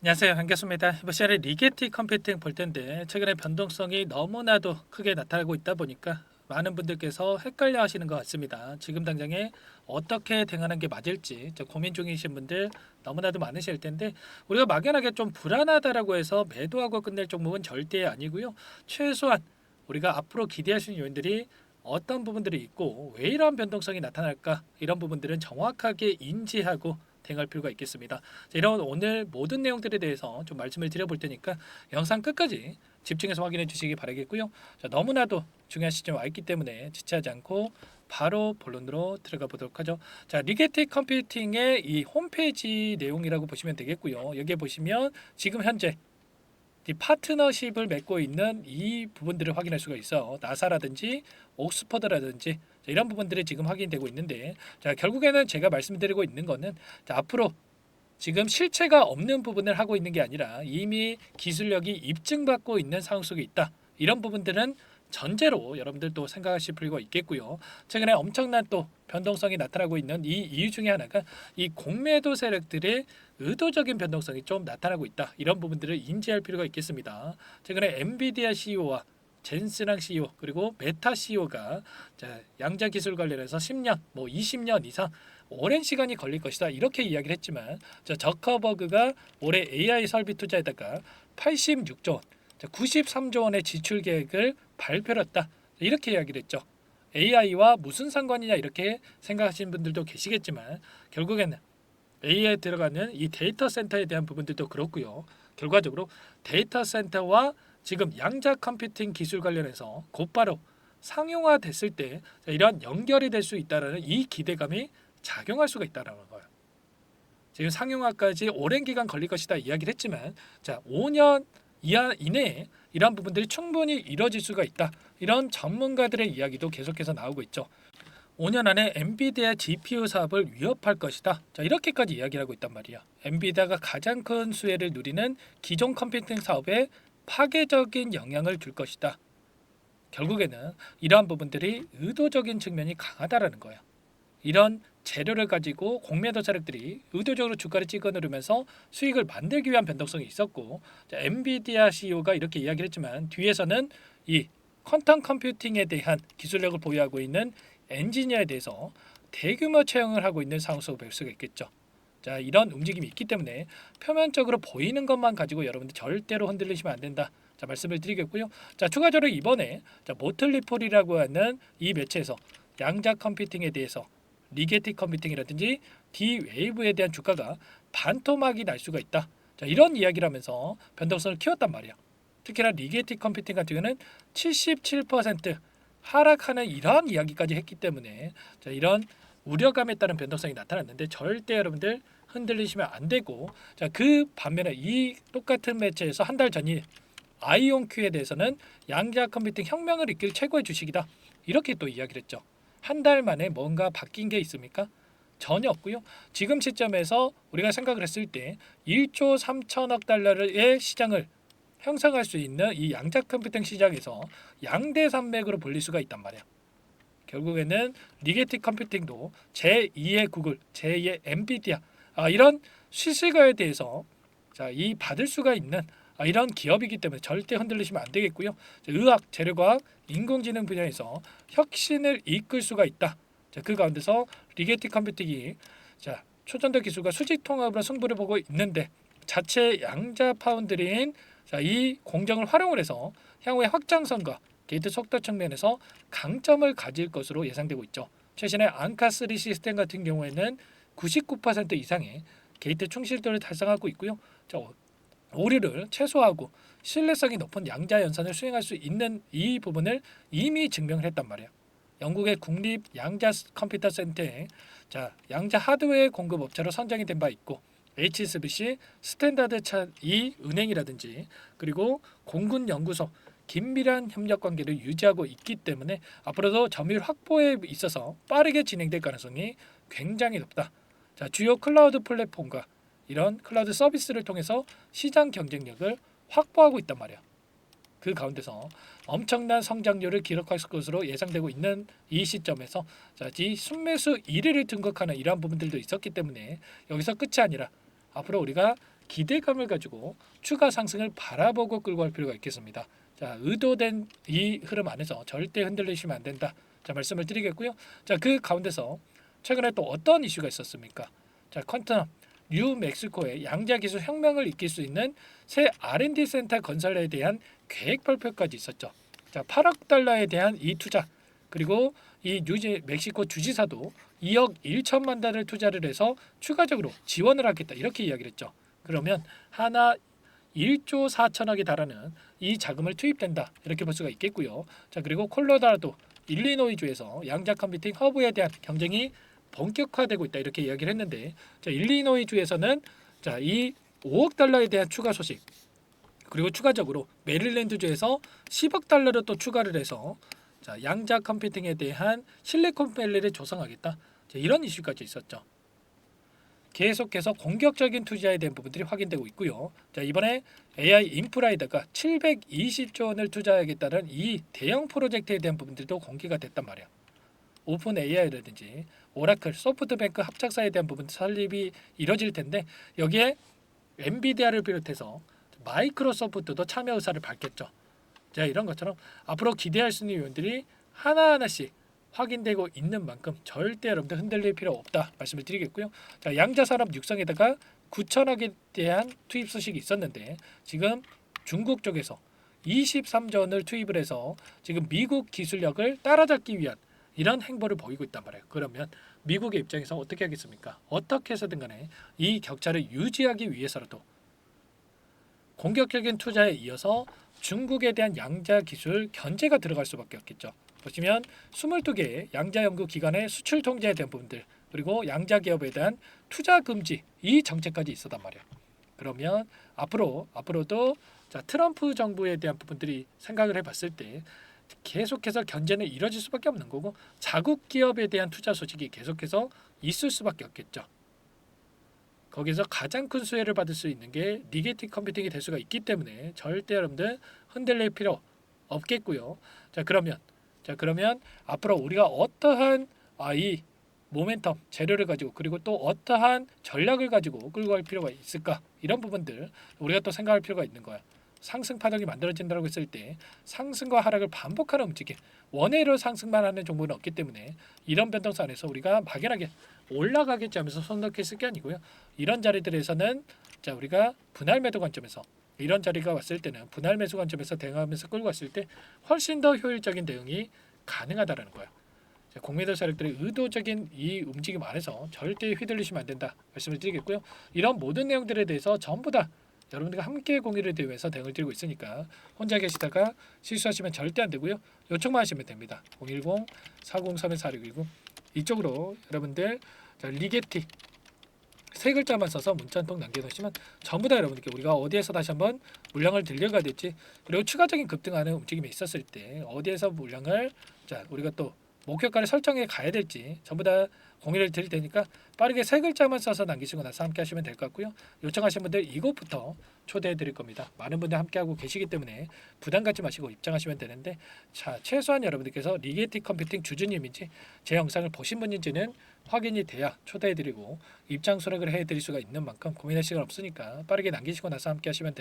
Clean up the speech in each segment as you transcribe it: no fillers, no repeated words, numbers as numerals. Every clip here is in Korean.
안녕하세요. 반갑습니다. 이번 시간에 리게티 컴퓨팅 볼 텐데 최근에 변동성이 너무나도 크게 나타나고 있다 보니까 많은 분들께서 헷갈려 하시는 것 같습니다. 지금 당장에 어떻게 대응하는 게 맞을지 고민 중이신 분들 너무나도 많으실 텐데 우리가 막연하게 좀 불안하다라고 해서 매도하고 끝낼 종목은 절대 아니고요. 최소한 우리가 앞으로 기대할 수 있는 요인들이 어떤 부분들이 있고 왜 이러한 변동성이 나타날까 이런 부분들은 정확하게 인지하고 대응할 필요가 있겠습니다. 자, 이런 오늘 모든 내용들에 대해서 좀 말씀을 드려볼 테니까 영상 끝까지 집중해서 확인해 주시기 바라겠고요. 자, 너무나도 중요한 시점에 와 있기 때문에 지체하지 않고 바로 본론으로 들어가 보도록 하죠. 자, 리게틱 컴퓨팅의 이 홈페이지 내용이라고 보시면 되겠고요. 여기에 보시면 지금 현재 이 파트너십을 맺고 있는 이 부분들을 확인할 수가 있어. 나사라든지 옥스퍼드라든지 이런 부분들이 지금 확인되고 있는데, 자, 결국에는 제가 말씀드리고 있는 거는 자, 앞으로 지금 실체가 없는 부분을 하고 있는 게 아니라 이미 기술력이 입증받고 있는 상황 속에 있다. 이런 부분들은 전제로 여러분들도 생각하실 필요가 있겠고요. 최근에 엄청난 또 변동성이 나타나고 있는 이 이유 중에 하나가 이 공매도 세력들의 의도적인 변동성이 좀 나타나고 있다. 이런 부분들을 인지할 필요가 있겠습니다. 최근에 엔비디아 CEO와 젠스랑 CEO 그리고 메타 CEO가 양자 기술 관련해서 10년, 뭐 20년 이상 오랜 시간이 걸릴 것이다 이렇게 이야기를 했지만 저커버그가 올해 AI 설비 투자에다가 86조 원, 93조 원의 지출 계획을 발표를 했다 이렇게 이야기를 했죠. AI와 무슨 상관이냐 이렇게 생각하시는 분들도 계시겠지만 결국에는 AI에 들어가는 이 데이터 센터에 대한 부분들도 그렇고요. 결과적으로 데이터 센터와 지금 양자 컴퓨팅 기술 관련해서 곧바로 상용화 됐을 때 이런 연결이 될 수 있다라는 이 기대감이 작용할 수가 있다는 거예요. 지금 상용화까지 오랜 기간 걸릴 것이다 이야기를 했지만 자 5년 이내에 이러한 부분들이 충분히 이뤄질 수가 있다. 이런 전문가들의 이야기도 계속해서 나오고 있죠. 5년 안에 엔비디아 GPU 사업을 위협할 것이다. 자, 이렇게까지 이야기를 하고 있단 말이야. 엔비디아가 가장 큰 수혜를 누리는 기존 컴퓨팅 사업에 파괴적인 영향을 줄 것이다. 결국에는 이러한 부분들이 의도적인 측면이 강하다라는 거야. 이런 재료를 가지고 공매도 세력들이 의도적으로 주가를 찍어 누르면서 수익을 만들기 위한 변동성이 있었고 엔비디아 CEO가 이렇게 이야기를 했지만 뒤에서는 이 퀀텀 컴퓨팅에 대한 기술력을 보유하고 있는 엔지니어에 대해서 대규모 채용을 하고 있는 상황 속을 볼 수가 있겠죠. 자, 이런 움직임이 있기 때문에 표면적으로 보이는 것만 가지고 여러분들 절대로 흔들리시면 안 된다. 자, 말씀을 드리겠고요. 자, 추가적으로 이번에 모틀리폴이라고 하는 이 매체에서 양자 컴퓨팅에 대해서 리게틱 컴퓨팅이라든지 D-웨이브에 대한 주가가 반토막이 날 수가 있다. 자, 이런 이야기를 하면서 변동성을 키웠단 말이야. 특히나 리게틱 컴퓨팅 같은 경우는 77% 하락하는 이러한 이야기까지 했기 때문에 자, 이런 우려감에 따른 변동성이 나타났는데 절대 여러분들 흔들리시면 안 되고 자, 그 반면에 이 똑같은 매체에서 한 달 전이 아이온큐에 대해서는 양자 컴퓨팅 혁명을 이끌 최고의 주식이다. 이렇게 또 이야기를 했죠. 한 달 만에 뭔가 바뀐 게 있습니까? 전혀 없고요. 지금 시점에서 우리가 생각을 했을 때 1조 3천억 달러의 시장을 형성할 수 있는 이 양자 컴퓨팅 시장에서 양대 산맥으로 불릴 수가 있단 말이야. 결국에는 리게틱 컴퓨팅도 제2의 구글, 제2의 엔비디아 이런 시스거에 대해서 이 받을 수가 있는 이런 기업이기 때문에 절대 흔들리시면 안 되겠고요. 의학, 재료과학, 인공지능 분야에서 혁신을 이끌 수가 있다. 그 가운데서 리게틱 컴퓨팅이 초전도 기술과 수직 통합으로 승부를 보고 있는데 자체 양자 파운드리인 이 공정을 활용을 해서 향후의 확장성과 게이트 속도 측면에서 강점을 가질 것으로 예상되고 있죠. 최신의 앙카3 시스템 같은 경우에는 99% 이상의 게이트 충실도를 달성하고 있고요. 오류를 최소화하고 신뢰성이 높은 양자 연산을 수행할 수 있는 이 부분을 이미 증명을 했단 말이에요. 영국의 국립 양자 컴퓨터 센터에 양자 하드웨어 공급 업체로 선정이 된 바 있고 HSBC, 스탠다드 차2 은행이라든지 그리고 공군 연구소 긴밀한 협력 관계를 유지하고 있기 때문에 앞으로도 점유율 확보에 있어서 빠르게 진행될 가능성이 굉장히 높다. 주요 클라우드 플랫폼과 이런 클라우드 서비스를 통해서 시장 경쟁력을 확보하고 있단 말이야. 그 가운데서 엄청난 성장률을 기록할 것으로 예상되고 있는 이 시점에서 이 순매수 1위를 등극하는 이러한 부분들도 있었기 때문에 여기서 끝이 아니라 앞으로 우리가 기대감을 가지고 추가 상승을 바라보고 끌고 갈 필요가 있겠습니다. 자, 의도된 이 흐름 안에서 절대 흔들리시면 안 된다. 자, 말씀을 드리겠고요. 자, 그 가운데서 최근에 또 어떤 이슈가 있었습니까? 자, 퀀텀 뉴멕시코에 양자 기술 혁명을 이끌 수 있는 새 R&D 센터 건설에 대한 계획 발표까지 있었죠. 자, 8억 달러에 대한 이 투자, 그리고 이 멕시코 주지사도 2억 1천만 달러를 투자를 해서 추가적으로 지원을 하겠다 이렇게 이야기를 했죠. 그러면 하나 1조 4천억에 달하는 이 자금을 투입된다 이렇게 볼 수가 있겠고요. 자, 그리고 콜로라도 일리노이주에서 양자 컴퓨팅 허브에 대한 경쟁이 본격화되고 있다 이렇게 이야기를 했는데, 자, 일리노이주에서는 자, 이 5억 달러에 대한 추가 소식, 그리고 추가적으로 메릴랜드주에서 10억 달러를 또 추가를 해서 자, 양자 컴퓨팅에 대한 실리콘밸리를 조성하겠다. 자, 이런 이슈까지 있었죠. 계속해서 공격적인 투자에 대한 부분들이 확인되고 있고요. 자, 이번에 AI 인프라에다가 720조 원을 투자하겠다는 이 대형 프로젝트에 대한 부분들도 공개가 됐단 말이야. 오픈 AI라든지 오라클, 소프트뱅크 합작사에 대한 부분 설립이 이뤄질 텐데, 여기에 엔비디아를 비롯해서 마이크로소프트도 참여 의사를 밝혔죠. 자, 이런 것처럼 앞으로 기대할 수 있는 요인들이 하나하나씩 확인되고 있는 만큼 절대 여러분들 흔들릴 필요 없다 말씀을 드리겠고요. 자, 양자산업 육성에다가 9천억에 대한 투입 소식이 있었는데, 지금 중국 쪽에서 23조 원을 투입을 해서 지금 미국 기술력을 따라잡기 위한 이런 행보를 보이고 있단 말이에요. 그러면 미국의 입장에서 어떻게 하겠습니까? 어떻게 해서든 간에 이 격차를 유지하기 위해서라도 공격적인 투자에 이어서 중국에 대한 양자 기술 견제가 들어갈 수밖에 없겠죠. 보시면 22개의 양자 연구 기관의 수출 통제에 대한 부분들, 그리고 양자 기업에 대한 투자 금지 이 정책까지 있었단 말이에요. 그러면 앞으로도 자, 트럼프 정부에 대한 부분들이 생각을 해봤을 때 계속해서 견제는 이뤄질 수밖에 없는 거고, 자국 기업에 대한 투자 소식이 계속해서 있을 수밖에 없겠죠. 거기서 가장 큰 수혜를 받을 수 있는 게 리게틱 컴퓨팅이 될 수가 있기 때문에 절대 여러분들 흔들릴 필요 없겠고요. 자, 그러면 앞으로 우리가 어떠한 이 모멘텀 재료를 가지고, 그리고 또 어떠한 전략을 가지고 끌고 갈 필요가 있을까, 이런 부분들 우리가 또 생각할 필요가 있는 거야. 상승 파동이 만들어진다고 했을 때 상승과 하락을 반복하는 움직임, 원회로 상승만 하는 종목은 없기 때문에 이런 변동성 안에서 우리가 막연하게 올라가겠지 하면서 손 놓게 쓸 게 아니고요. 이런 자리들에서는 자, 우리가 분할 매도 관점에서 이런 자리가 왔을 때는 분할 매수 관점에서 대응하면서 끌고 갔을 때 훨씬 더 효율적인 대응이 가능하다라는 거예요. 공매도 세력들의 의도적인 이 움직임 안에서 절대 휘둘리시면 안 된다 말씀을 드리겠고요. 이런 모든 내용들에 대해서 전부 다 여러분들과 함께 공유를 대해서 대응을 드리고 있으니까 혼자 계시다가 실수하시면 절대 안 되고요. 요청만 하시면 됩니다. 010-403-4619 이쪽으로 여러분들 리게티 세 글자만 써서 문자 한 통 남겨놓으시면 전부 다 여러분들께 우리가 어디에서 다시 한번 물량을 들려가야 될지, 그리고 추가적인 급등하는 움직임이 있었을 때 어디에서 물량을 자, 우리가 또 목표가를 설정해 가야 될지 전부 다 공유를 드릴 테니까 빠르게 세 글자만 써서 남기시고 나서 함께 하시면 될 것 같고요. 요청하신 분들 이곳부터 초대해 드릴 겁니다. 많은 분들 함께 하고 계시기 때문에 부담 갖지 마시고 입장하시면 되는데, 자, 최소한 여러분들께서 리게틱 컴퓨팅 주주님인지 제 영상을 보신 분인지는 확인이 돼야 초대해 드리고 입장 수락을 해 드릴 수가 있는 만큼 고민할 시간 없으니까 빠르게 남기시고 나서 함께 하시면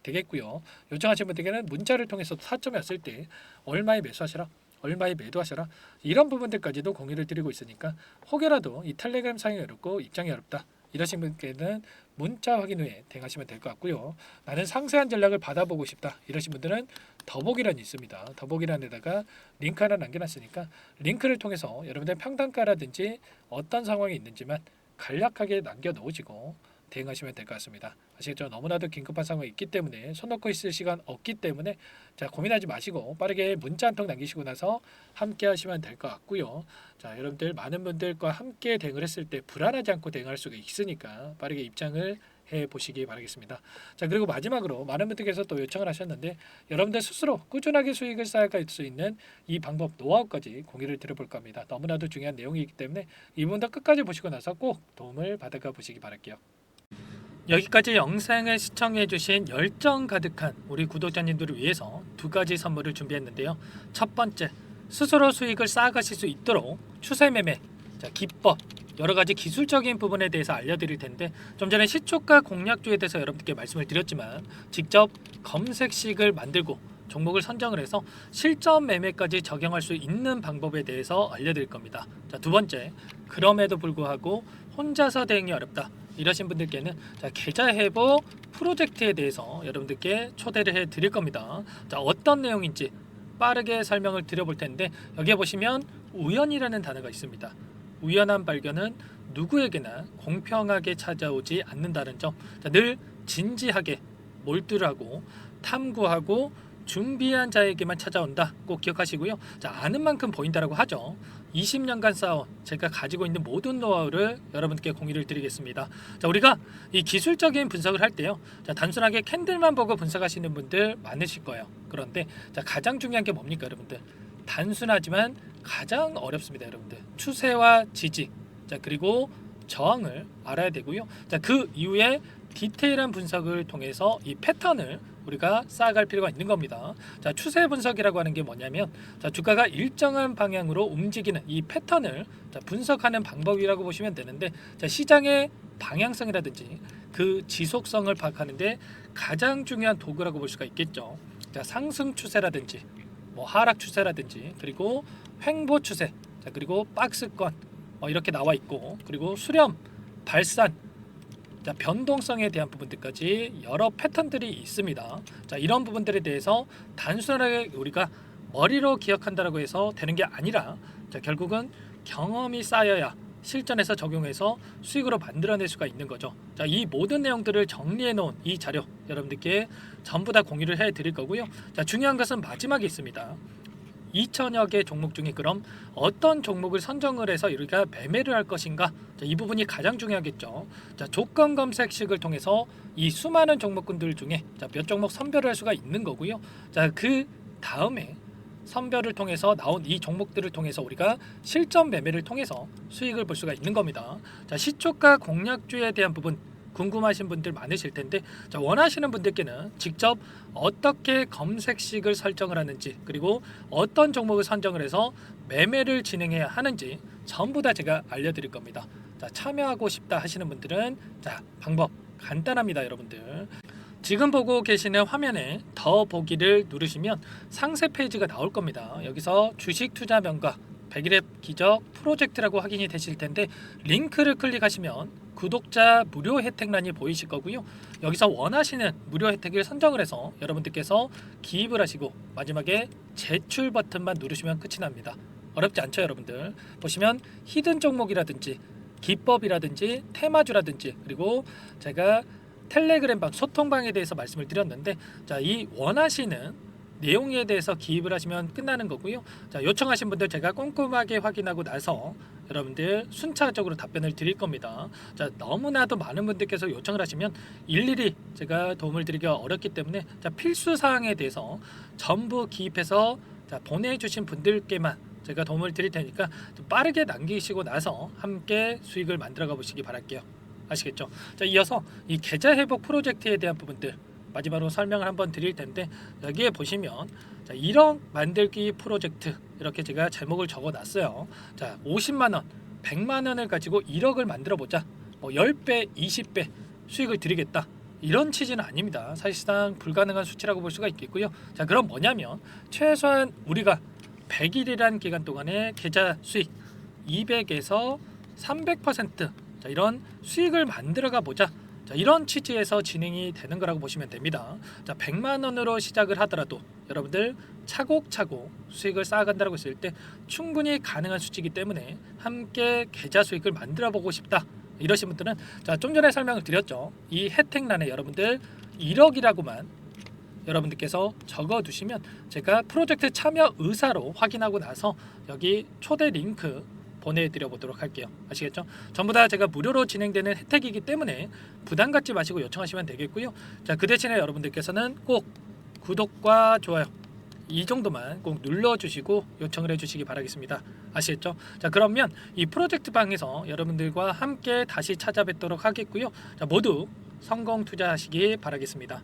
되겠고요. 요청하신 분들께는 문자를 통해서 타점이 왔을 때 얼마에 매수하시라, 얼마에 매도하셔라, 이런 부분들까지도 공유를 드리고 있으니까 혹여라도 이 텔레그램 사용이 어렵고 입장이 어렵다 이러신 분께는 문자 확인 후에 대응하시면 될 것 같고요. 나는 상세한 전략을 받아보고 싶다 이러신 분들은 더보기란이 있습니다. 더보기란에다가 링크 하나 남겨놨으니까 링크를 통해서 여러분들 평단가라든지 어떤 상황이 있는지만 간략하게 남겨놓으시고 대응하시면 될 것 같습니다. 아시겠죠? 너무나도 긴급한 상황이 있기 때문에 손 놓고 있을 시간 없기 때문에 자, 고민하지 마시고 빠르게 문자 한 통 남기시고 나서 함께 하시면 될 것 같고요. 자, 여러분들 많은 분들과 함께 대응을 했을 때 불안하지 않고 대응할 수가 있으니까 빠르게 입장을 해 보시기 바라겠습니다. 자, 그리고 마지막으로 많은 분들께서 또 요청을 하셨는데, 여러분들 스스로 꾸준하게 수익을 쌓아갈 수 있는 이 방법 노하우까지 공유를 드려볼까 합니다. 너무나도 중요한 내용이기 때문에 이 부분도 끝까지 보시고 나서 꼭 도움을 받아가 보시기 바랄게요. 여기까지 영상을 시청해주신 열정 가득한 우리 구독자님들을 위해서 두 가지 선물을 준비했는데요. 첫 번째, 스스로 수익을 쌓아가실 수 있도록 추세매매 기법 여러 가지 기술적인 부분에 대해서 알려드릴 텐데 좀 전에 시초가 공략주에 대해서 여러분들께 말씀을 드렸지만 직접 검색식을 만들고 종목을 선정을 해서 실전 매매까지 적용할 수 있는 방법에 대해서 알려드릴 겁니다. 자, 두 번째, 그럼에도 불구하고 혼자서 대응이 어렵다 이러신 분들께는 계좌 회복 프로젝트에 대해서 여러분들께 초대를 해 드릴 겁니다. 자, 어떤 내용인지 빠르게 설명을 드려볼 텐데 여기에 보시면 우연이라는 단어가 있습니다. 우연한 발견은 누구에게나 공평하게 찾아오지 않는다는 점, 늘 진지하게 몰두를 하고 탐구하고 준비한 자에게만 찾아온다. 꼭 기억하시고요. 자, 아는 만큼 보인다라고 하죠. 20년간 쌓아온 제가 가지고 있는 모든 노하우를 여러분께 공유를 드리겠습니다. 자, 우리가 이 기술적인 분석을 할 때요. 자, 단순하게 캔들만 보고 분석하시는 분들 많으실 거예요. 그런데 자, 가장 중요한 게 뭡니까, 여러분들? 단순하지만 가장 어렵습니다, 여러분들. 추세와 지지, 자, 그리고 저항을 알아야 되고요. 자, 그 이후에 디테일한 분석을 통해서 이 패턴을 우리가 쌓아갈 필요가 있는 겁니다. 자, 추세 분석이라고 하는 게 뭐냐면 자, 주가가 일정한 방향으로 움직이는 이 패턴을 자, 분석하는 방법이라고 보시면 되는데 자, 시장의 방향성이라든지 그 지속성을 파악하는데 가장 중요한 도구라고 볼 수가 있겠죠. 자, 상승 추세라든지 뭐 하락 추세라든지 그리고 횡보 추세, 자, 그리고 박스권 이렇게 나와 있고 그리고 수렴, 발산, 자, 변동성에 대한 부분들까지 여러 패턴들이 있습니다. 자, 이런 부분들에 대해서 단순하게 우리가 머리로 기억한다라고 해서 되는 게 아니라 자, 결국은 경험이 쌓여야 실전에서 적용해서 수익으로 만들어낼 수가 있는 거죠. 자, 이 모든 내용들을 정리해 놓은 이 자료 여러분들께 전부 다 공유를 해 드릴 거고요. 자, 중요한 것은 마지막에 있습니다. 2천여 개 종목 중에 그럼 어떤 종목을 선정을 해서 우리가 매매를 할 것인가? 자, 이 부분이 가장 중요하겠죠. 자, 조건 검색식을 통해서 이 수많은 종목군들 중에 자, 몇 종목 선별을 할 수가 있는 거고요. 자, 그 다음에 선별을 통해서 나온 이 종목들을 통해서 우리가 실전 매매를 통해서 수익을 볼 수가 있는 겁니다. 자, 시초가 공략주에 대한 부분 궁금하신 분들 많으실 텐데 자, 원하시는 분들께는 직접 어떻게 검색식을 설정을 하는지 그리고 어떤 종목을 선정을 해서 매매를 진행해야 하는지 전부 다 제가 알려드릴 겁니다. 자, 참여하고 싶다 하시는 분들은 자, 방법 간단합니다, 여러분들. 지금 보고 계시는 화면에 더 보기를 누르시면 상세 페이지가 나올 겁니다. 여기서 주식 투자 명가 100일의 기적 프로젝트라고 확인이 되실 텐데 링크를 클릭하시면 구독자 무료 혜택란이 보이실 거고요. 여기서 원하시는 무료 혜택을 선정을 해서 여러분들께서 기입을 하시고 마지막에 제출 버튼만 누르시면 끝이 납니다. 어렵지 않죠, 여러분들? 보시면 히든 종목이라든지 기법이라든지 테마주라든지 그리고 제가 텔레그램방 소통방에 대해서 말씀을 드렸는데 자, 이 원하시는 내용에 대해서 기입을 하시면 끝나는 거고요. 자, 요청하신 분들 제가 꼼꼼하게 확인하고 나서 여러분들 순차적으로 답변을 드릴 겁니다. 자, 너무나도 많은 분들께서 요청을 하시면 일일이 제가 도움을 드리기가 어렵기 때문에 자, 필수 사항에 대해서 전부 기입해서 자, 보내주신 분들께만 제가 도움을 드릴 테니까 좀 빠르게 남기시고 나서 함께 수익을 만들어가 보시기 바랄게요. 아시겠죠? 자, 이어서 이 계좌 회복 프로젝트에 대한 부분들 마지막으로 설명을 한번 드릴 텐데 여기에 보시면 자, 1억 만들기 프로젝트 이렇게 제가 제목을 적어 놨어요. 자, 50만 원, 100만 원을 가지고 1억을 만들어 보자. 뭐 10배, 20배 수익을 드리겠다. 이런 취지는 아닙니다. 사실상 불가능한 수치라고 볼 수가 있겠고요. 자, 그럼 뭐냐면 최소한 우리가 100일이란 기간 동안에 계좌 수익 200에서 300% 자, 이런 수익을 만들어가 보자. 자, 이런 취지에서 진행이 되는 거라고 보시면 됩니다. 자, 100만 원으로 시작을 하더라도 여러분들 차곡차곡 수익을 쌓아간다고 했을 때 충분히 가능한 수치이기 때문에 함께 계좌 수익을 만들어 보고 싶다. 이러신 분들은 자, 좀 전에 설명을 드렸죠. 이 혜택란에 여러분들 1억이라고만 여러분들께서 적어 두시면 제가 프로젝트 참여 의사로 확인하고 나서 여기 초대 링크 보내드려 보도록 할게요. 아시겠죠? 전부 다 제가 무료로 진행되는 혜택이기 때문에 부담 갖지 마시고 요청하시면 되겠고요. 자, 그 대신에 여러분들께서는 꼭 구독과 좋아요 이 정도만 꼭 눌러주시고 요청을 해주시기 바라겠습니다. 아시겠죠? 자, 그러면 이 프로젝트 방에서 여러분들과 함께 다시 찾아뵙도록 하겠고요. 자, 모두 성공 투자하시기 바라겠습니다.